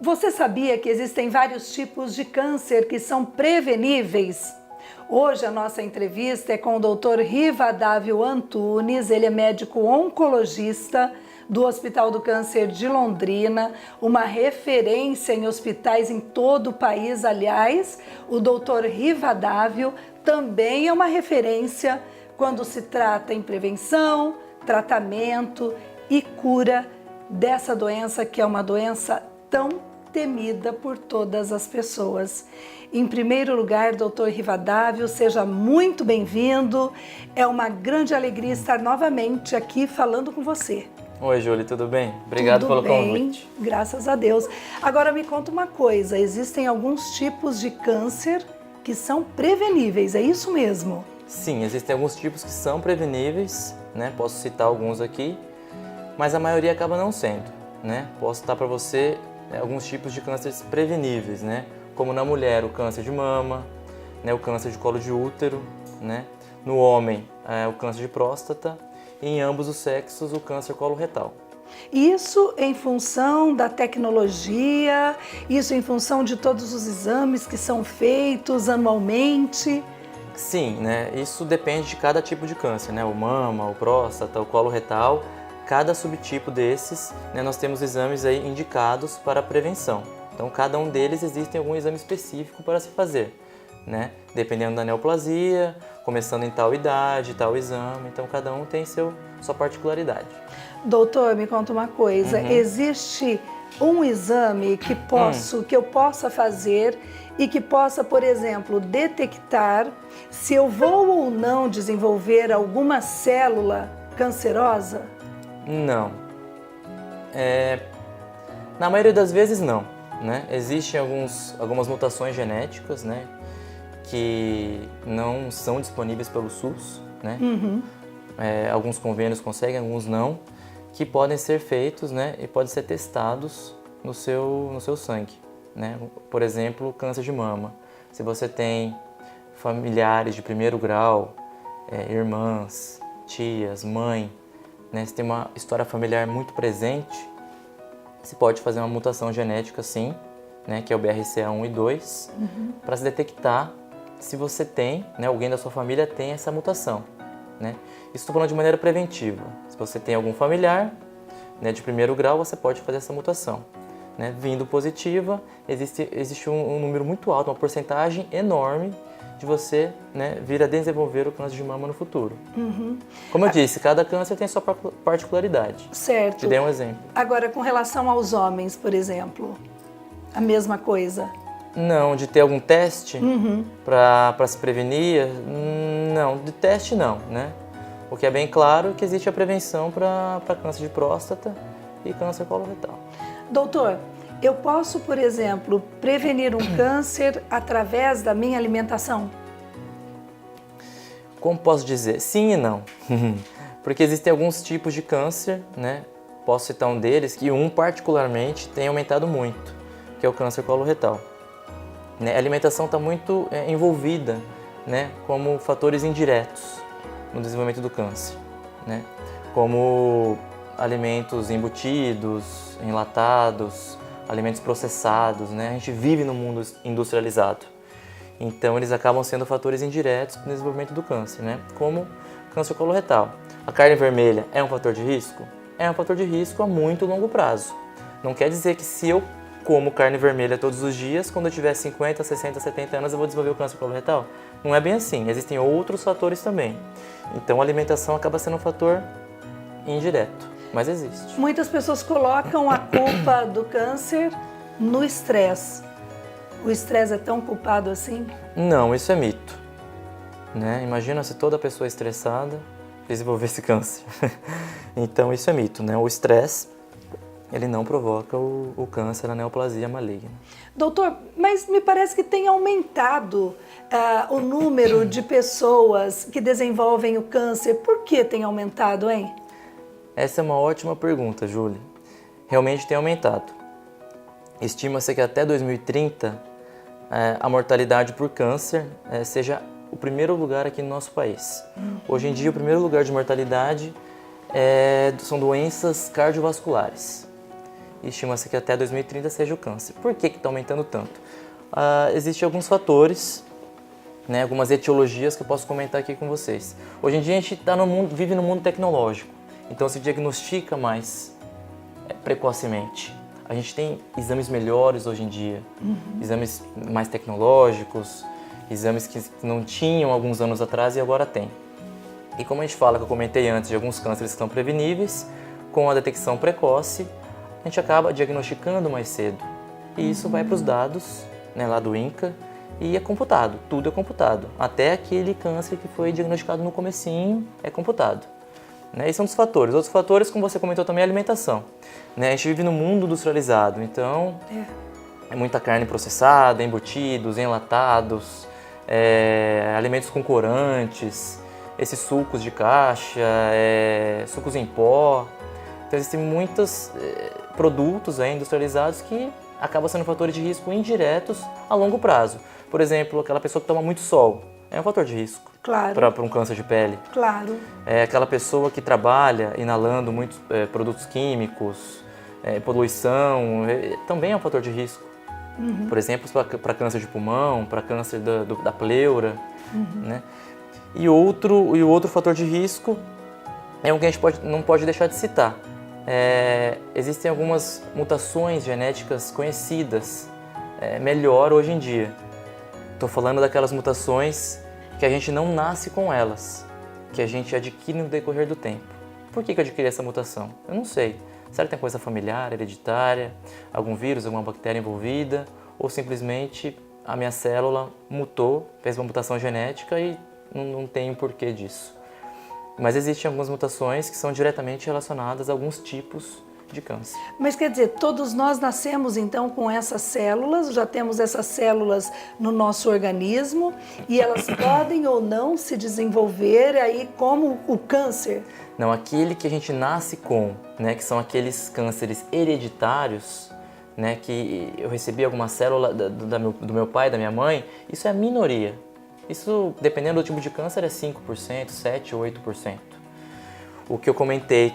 Você sabia que existem vários tipos de câncer que são preveníveis? Hoje a nossa entrevista é com o Dr. Rivadavio Antunes, ele é médico oncologista do Hospital do Câncer de Londrina, uma referência em hospitais em todo o país. Aliás, o Dr. Rivadavio também é uma referência quando se trata em prevenção, tratamento e cura dessa doença, que é uma doença tão temida por todas as pessoas. Em primeiro lugar, Dr. Rivadavio, seja muito bem-vindo. É uma grande alegria estar novamente aqui falando com você. Oi, Júlia, tudo bem? Obrigado pelo convite. Graças a Deus. Agora me conta uma coisa, existem alguns tipos de câncer que são preveníveis, é isso mesmo? Sim, existem alguns tipos que são preveníveis, né? Posso citar alguns aqui, mas a maioria acaba não sendo, né? Posso citar para você alguns tipos de cânceres preveníveis, né? Como na mulher, o câncer de mama, né? O câncer de colo de útero, né? No homem, o câncer de próstata e em ambos os sexos, o câncer coloretal. Isso em função da tecnologia, isso em função de todos os exames que são feitos anualmente? Sim, né? Isso depende de cada tipo de câncer, né? O mama, o próstata, o coloretal. Cada subtipo desses, né, nós temos exames aí indicados para prevenção. Então, cada um deles existe algum exame específico para se fazer, né? Dependendo da neoplasia, começando em tal idade, tal exame. Então, cada um tem sua particularidade. Doutor, me conta uma coisa. Existe um exame que eu possa fazer e que possa, por exemplo, detectar se eu vou ou não desenvolver alguma célula cancerosa? Não. Na maioria das vezes não, né? Existem algumas mutações genéticas, né, que não são disponíveis pelo SUS, né? Alguns convênios conseguem, alguns não, que podem ser feitos, né, e podem ser testados no seu sangue, né? Por exemplo, câncer de mama. Se você tem familiares de primeiro grau, irmãs, tias, mãe, né, se tem uma história familiar muito presente, se pode fazer uma mutação genética, sim, né, que é o BRCA1 e 2, para se detectar se você tem, né, alguém da sua família tem essa mutação, né? Isso estou falando de maneira preventiva. Se você tem algum familiar, né, de primeiro grau, você pode fazer essa mutação, né? Vindo positiva, existe um número muito alto, uma porcentagem enorme de você, né, vir a desenvolver o câncer de mama no futuro. Como eu disse, cada câncer tem sua particularidade. Certo. Te dei um exemplo. Agora, com relação aos homens, por exemplo, a mesma coisa? Não, de ter algum teste para se prevenir, não, de teste não, né? O que é bem claro é que existe a prevenção para câncer de próstata e câncer coloretal. Doutor, eu posso, por exemplo, prevenir um câncer através da minha alimentação? Como posso dizer? Sim e não. Porque existem alguns tipos de câncer, né? Posso citar um deles, que um particularmente tem aumentado muito, que é o câncer coloretal. A alimentação está muito envolvida, né, como fatores indiretos no desenvolvimento do câncer, né? Como alimentos embutidos, enlatados, alimentos processados, né? A gente vive num mundo industrializado, então eles acabam sendo fatores indiretos para o desenvolvimento do câncer, né? Como câncer coloretal. A carne vermelha é um fator de risco? É um fator de risco a muito longo prazo. Não quer dizer que se eu como carne vermelha todos os dias, quando eu tiver 50, 60, 70 anos eu vou desenvolver o câncer coloretal? Não é bem assim, existem outros fatores também. Então a alimentação acaba sendo um fator indireto, mas existe. Muitas pessoas colocam a culpa do câncer no estresse. O estresse é tão culpado assim? Não, isso é mito, né? Imagina se toda pessoa estressada desenvolvesse câncer. Então isso é mito, né? O estresse, ele não provoca o câncer, a neoplasia maligna. Doutor, mas me parece que tem aumentado o número de pessoas que desenvolvem o câncer. Por que tem aumentado, hein? Essa é uma ótima pergunta, Júlia. Realmente tem aumentado. Estima-se que até 2030 a mortalidade por câncer seja o primeiro lugar aqui no nosso país. Hoje em dia, o primeiro lugar de mortalidade são doenças cardiovasculares. e estima-se que até 2030 seja o câncer. Por que está aumentando tanto? Existem alguns fatores, né, algumas etiologias que eu posso comentar aqui com vocês. Hoje em dia a gente vive no mundo tecnológico, então se diagnostica mais precocemente. A gente tem exames melhores hoje em dia, exames mais tecnológicos, exames que não tinham alguns anos atrás e agora tem. E como a gente fala, que eu comentei antes, de alguns cânceres que são preveníveis, com a detecção precoce, a gente acaba diagnosticando mais cedo. E isso vai para os dados, né, lá do INCA, e é computado, tudo é computado. Até aquele câncer que foi diagnosticado no comecinho é computado. Né? Esses são os fatores. Outros fatores, como você comentou também, é a alimentação. Né? A gente vive num mundo industrializado, então é muita carne processada, embutidos, enlatados, alimentos com corantes, esses sucos de caixa, sucos em pó. Então existem muitos produtos industrializados que acabam sendo fatores de risco indiretos a longo prazo. Por exemplo, aquela pessoa que toma muito sol é um fator de risco. Claro. Para um câncer de pele. Claro. Aquela pessoa que trabalha inalando muitos produtos químicos, poluição, também é um fator de risco. Por exemplo, para câncer de pulmão, para câncer da pleura. Né? E outro fator de risco é um que a gente não pode deixar de citar. Existem algumas mutações genéticas conhecidas melhor hoje em dia. Estou falando daquelas mutações que a gente não nasce com elas, que a gente adquire no decorrer do tempo. Por que eu adquiri essa mutação? Eu não sei. Será que tem coisa familiar, hereditária, algum vírus, alguma bactéria envolvida, ou simplesmente a minha célula mutou, fez uma mutação genética e não tem um porquê disso. Mas existem algumas mutações que são diretamente relacionadas a alguns tipos de câncer. Mas quer dizer, todos nós nascemos então com essas células, já temos essas células no nosso organismo e elas podem ou não se desenvolver aí como o câncer? Não, aquele que a gente nasce com, né, que são aqueles cânceres hereditários, né, que eu recebi alguma célula do meu pai, da minha mãe, isso é a minoria. Isso, dependendo do tipo de câncer, é 5%, 7% ou 8%. O que eu comentei,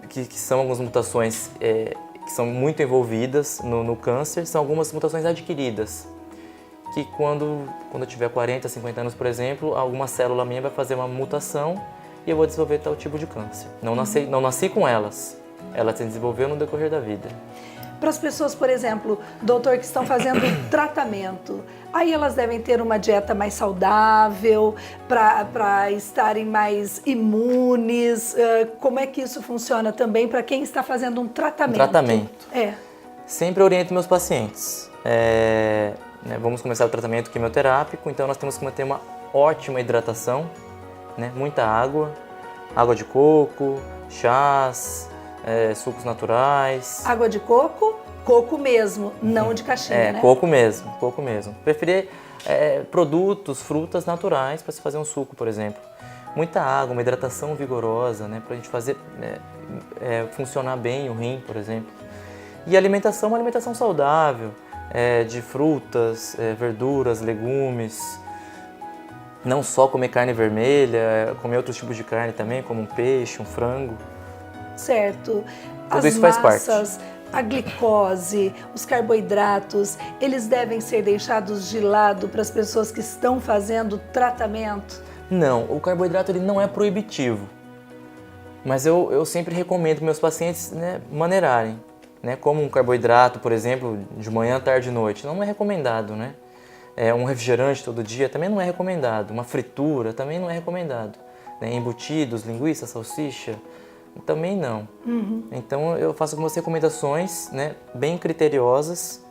que são algumas mutações que são muito envolvidas no câncer, são algumas mutações adquiridas. Que quando eu tiver 40, 50 anos, por exemplo, alguma célula minha vai fazer uma mutação e eu vou desenvolver tal tipo de câncer. Não nasci com elas, ela se desenvolveu no decorrer da vida. Para as pessoas, por exemplo, doutor, que estão fazendo tratamento, aí elas devem ter uma dieta mais saudável, para estarem mais imunes. Como é que isso funciona também para quem está fazendo um tratamento? Tratamento. Sempre oriento meus pacientes. Vamos começar o tratamento quimioterápico, então nós temos que manter uma ótima hidratação, né? Muita água de coco, chás, sucos naturais. Água de coco? Coco mesmo, não de caixinha, né? Coco mesmo. Preferir produtos, frutas naturais para se fazer um suco, por exemplo. Muita água, uma hidratação vigorosa, né? Para a gente fazer funcionar bem o rim, por exemplo. E alimentação, uma alimentação saudável, de frutas, verduras, legumes. Não só comer carne vermelha, comer outros tipos de carne também, como um peixe, um frango. Certo. Tudo isso faz parte. A glicose, os carboidratos, eles devem ser deixados de lado para as pessoas que estão fazendo tratamento? Não, o carboidrato ele não é proibitivo. Mas eu sempre recomendo para meus pacientes, né, maneirarem. Né, como um carboidrato, por exemplo, de manhã, tarde e noite, não é recomendado, né? Um refrigerante todo dia também não é recomendado. Uma fritura também não é recomendado. Né? Embutidos, linguiça, salsicha, também não. Então eu faço algumas recomendações, né, bem criteriosas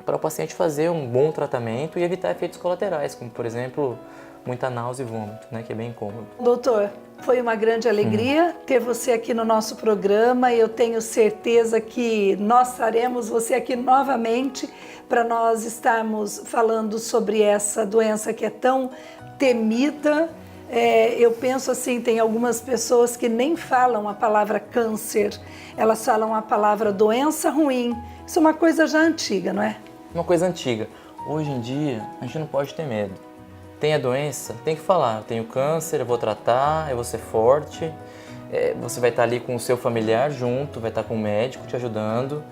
para o paciente fazer um bom tratamento e evitar efeitos colaterais, como por exemplo, muita náusea e vômito, né, que é bem incômodo. Doutor, foi uma grande alegria ter você aqui no nosso programa e eu tenho certeza que nós traremos você aqui novamente para nós estarmos falando sobre essa doença que é tão temida. Eu penso assim, tem algumas pessoas que nem falam a palavra câncer, elas falam a palavra doença ruim. Isso é uma coisa já antiga, não é? Uma coisa antiga. Hoje em dia, a gente não pode ter medo. Tem a doença, tem que falar. Eu tenho câncer, eu vou tratar, eu vou ser forte. você vai estar ali com o seu familiar junto, vai estar com o médico te ajudando.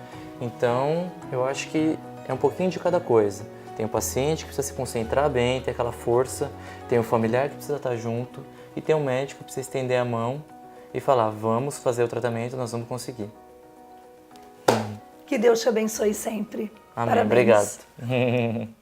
Então, eu acho que é um pouquinho de cada coisa. Tem o paciente que precisa se concentrar bem, ter aquela força, tem o familiar que precisa estar junto e tem o médico que precisa estender a mão e falar, vamos fazer o tratamento, nós vamos conseguir. Que Deus te abençoe sempre. Amém, Parabéns. obrigado.